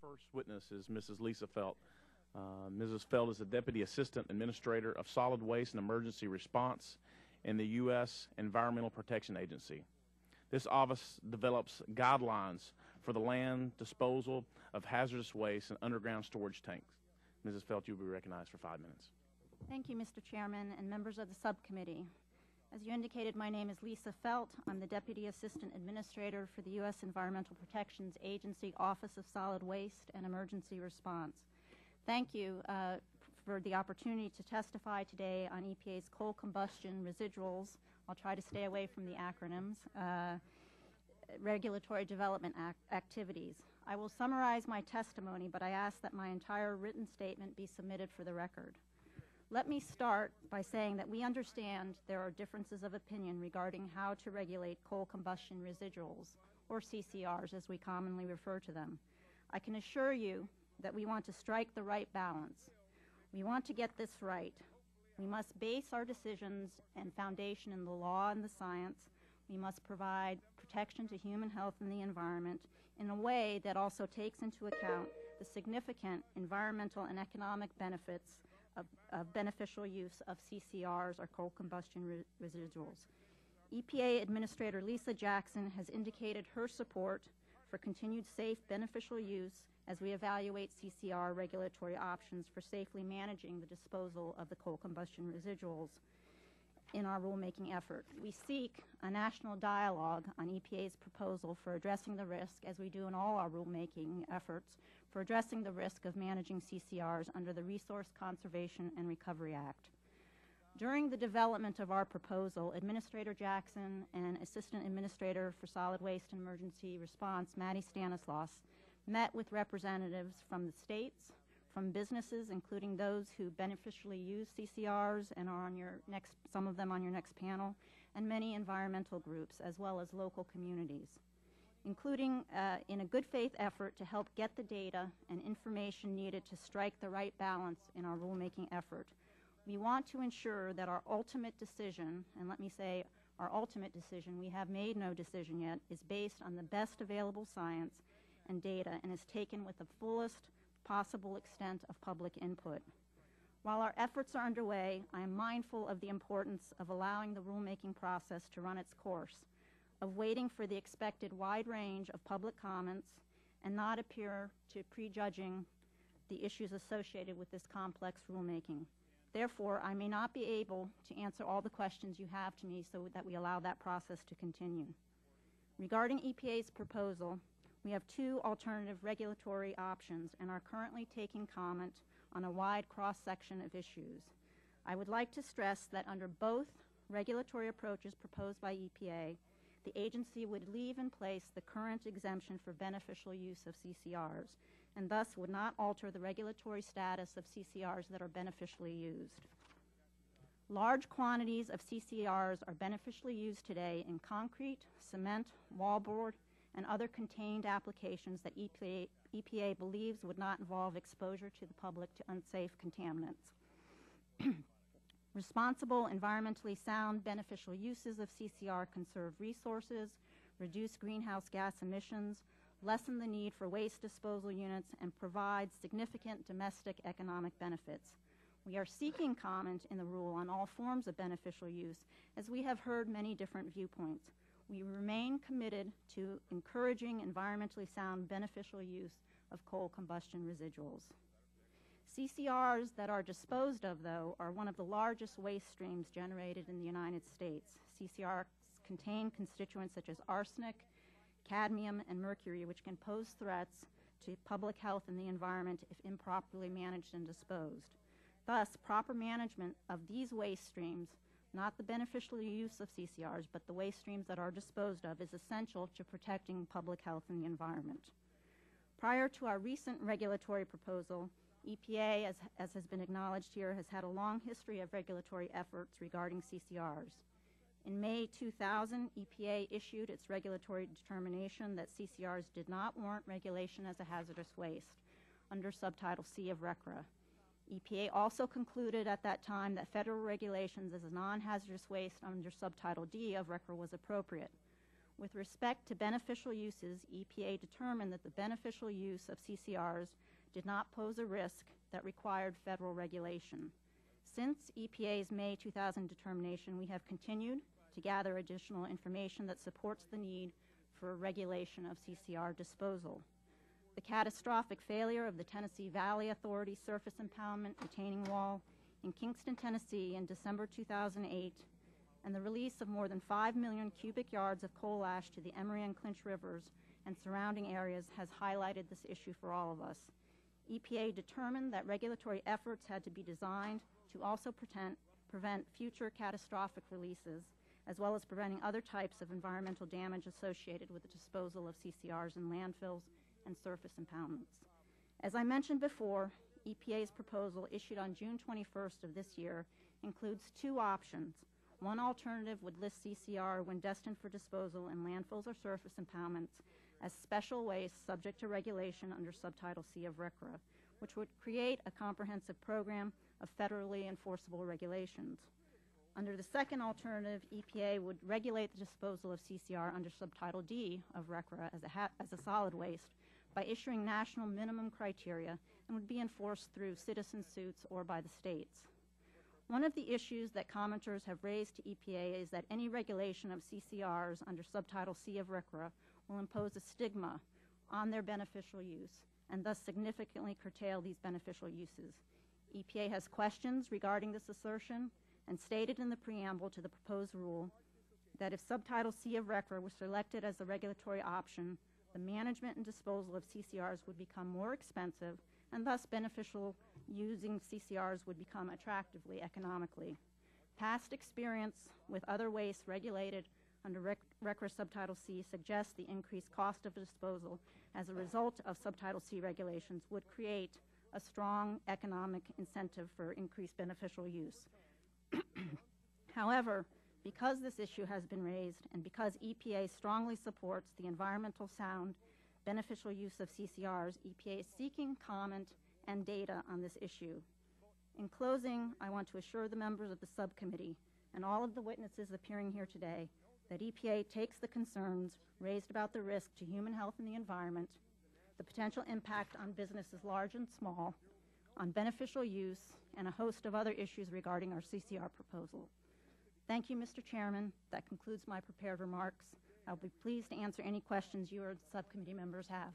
first witness is Mrs. Lisa Felt. Mrs. Felt is the Deputy Assistant Administrator of Solid Waste and Emergency Response in the U.S. Environmental Protection Agency. This office develops guidelines for the land disposal of hazardous waste and underground storage tanks. Mrs. Felt, you will be recognized for 5 minutes. Thank you, Mr. Chairman and members of the subcommittee. As you indicated, my name is Lisa Felt. I'm the Deputy Assistant Administrator for the U.S. Environmental Protection Agency Office of Solid Waste and Emergency Response. Thank you for the opportunity to testify today on EPA's coal combustion residuals. I'll try to stay away from the acronyms, regulatory development activities. I will summarize my testimony, but I ask that my entire written statement be submitted for the record. Let me start by saying that we understand there are differences of opinion regarding how to regulate coal combustion residuals, or CCRs as we commonly refer to them. I can assure you that we want to strike the right balance. We want to get this right. We must base our decisions and foundation in the law and the science. We must provide protection to human health and the environment in a way that also takes into account the significant environmental and economic benefits of beneficial use of CCRs, or coal combustion residuals. EPA Administrator Lisa Jackson has indicated her support for continued safe beneficial use as we evaluate CCR regulatory options for safely managing the disposal of the coal combustion residuals in our rulemaking effort. We seek a national dialogue on EPA's proposal for addressing the risk, as we do in all our rulemaking efforts, for addressing the risk of managing CCRs under the Resource Conservation and Recovery Act. During the development of our proposal, Administrator Jackson and Assistant Administrator for Solid Waste and Emergency Response, Maddie Stanislaus, met with representatives from the states, from businesses, including those who beneficially use CCRs and are on your some of them on your next panel, and many environmental groups, as well as local communities, including in a good faith effort to help get the data and information needed to strike the right balance in our rulemaking effort. We want to ensure that our ultimate decision, and let me say our ultimate decision, we have made no decision yet, is based on the best available science and data and is taken with the fullest possible extent of public input. While our efforts are underway, I am mindful of the importance of allowing the rulemaking process to run its course, of waiting for the expected wide range of public comments, and not appear to prejudging the issues associated with this complex rulemaking. Therefore, I may not be able to answer all the questions you have to me, so that we allow that process to continue. Regarding EPA's proposal, we have two alternative regulatory options and are currently taking comment on a wide cross-section of issues. I would like to stress that under both regulatory approaches proposed by EPA, the agency would leave in place the current exemption for beneficial use of CCRs, and thus would not alter the regulatory status of CCRs that are beneficially used. Large quantities of CCRs are beneficially used today in concrete, cement, wallboard, and other contained applications that EPA believes would not involve exposure to the public to unsafe contaminants. Responsible, environmentally sound, beneficial uses of CCR conserve resources, reduce greenhouse gas emissions, lessen the need for waste disposal units, and provide significant domestic economic benefits. We are seeking comment in the rule on all forms of beneficial use, as we have heard many different viewpoints. We remain committed to encouraging environmentally sound beneficial use of coal combustion residuals. CCRs that are disposed of, though, are one of the largest waste streams generated in the United States. CCRs contain constituents such as arsenic, cadmium, and mercury, which can pose threats to public health and the environment if improperly managed and disposed. Thus, proper management of these waste streams, not the beneficial use of CCRs, but the waste streams that are disposed of, is essential to protecting public health and the environment. Prior to our recent regulatory proposal, EPA, as has been acknowledged here, has had a long history of regulatory efforts regarding CCRs. In May 2000, EPA issued its regulatory determination that CCRs did not warrant regulation as a hazardous waste under Subtitle C of RCRA. EPA also concluded at that time that federal regulations as a non-hazardous waste under Subtitle D of RCRA was appropriate. With respect to beneficial uses, EPA determined that the beneficial use of CCRs did not pose a risk that required federal regulation. Since EPA's May 2000 determination, we have continued to gather additional information that supports the need for regulation of CCR disposal. The catastrophic failure of the Tennessee Valley Authority surface impoundment retaining wall in Kingston, Tennessee in December 2008, and the release of more than 5 million cubic yards of coal ash to the Emory and Clinch rivers and surrounding areas has highlighted this issue for all of us. EPA determined that regulatory efforts had to be designed to also prevent future catastrophic releases, as well as preventing other types of environmental damage associated with the disposal of CCRs in landfills and surface impoundments. As I mentioned before, EPA's proposal issued on June 21st of this year includes two options. One alternative would list CCR when destined for disposal in landfills or surface impoundments as special waste subject to regulation under Subtitle C of RCRA, which would create a comprehensive program of federally enforceable regulations. Under the second alternative, EPA would regulate the disposal of CCR under Subtitle D of RCRA as a solid waste by issuing national minimum criteria and would be enforced through citizen suits or by the states. One of the issues that commenters have raised to EPA is that any regulation of CCRs under Subtitle C of RCRA will impose a stigma on their beneficial use and thus significantly curtail these beneficial uses. EPA has questions regarding this assertion and stated in the preamble to the proposed rule that if Subtitle C of RCRA was selected as the regulatory option, the management and disposal of CCRs would become more expensive and thus beneficial using CCRs would become attractively economically. Past experience with other wastes regulated under RCRA Subtitle C suggests the increased cost of disposal as a result of Subtitle C regulations would create a strong economic incentive for increased beneficial use. However, because this issue has been raised and because EPA strongly supports the environmental sound beneficial use of CCRs, EPA is seeking comment and data on this issue. In closing, I want to assure the members of the subcommittee and all of the witnesses appearing here today that EPA takes the concerns raised about the risk to human health and the environment, the potential impact on businesses large and small, on beneficial use, and a host of other issues regarding our CCR proposal. Thank you, Mr. Chairman. That concludes my prepared remarks. I'll be pleased to answer any questions you or the subcommittee members have.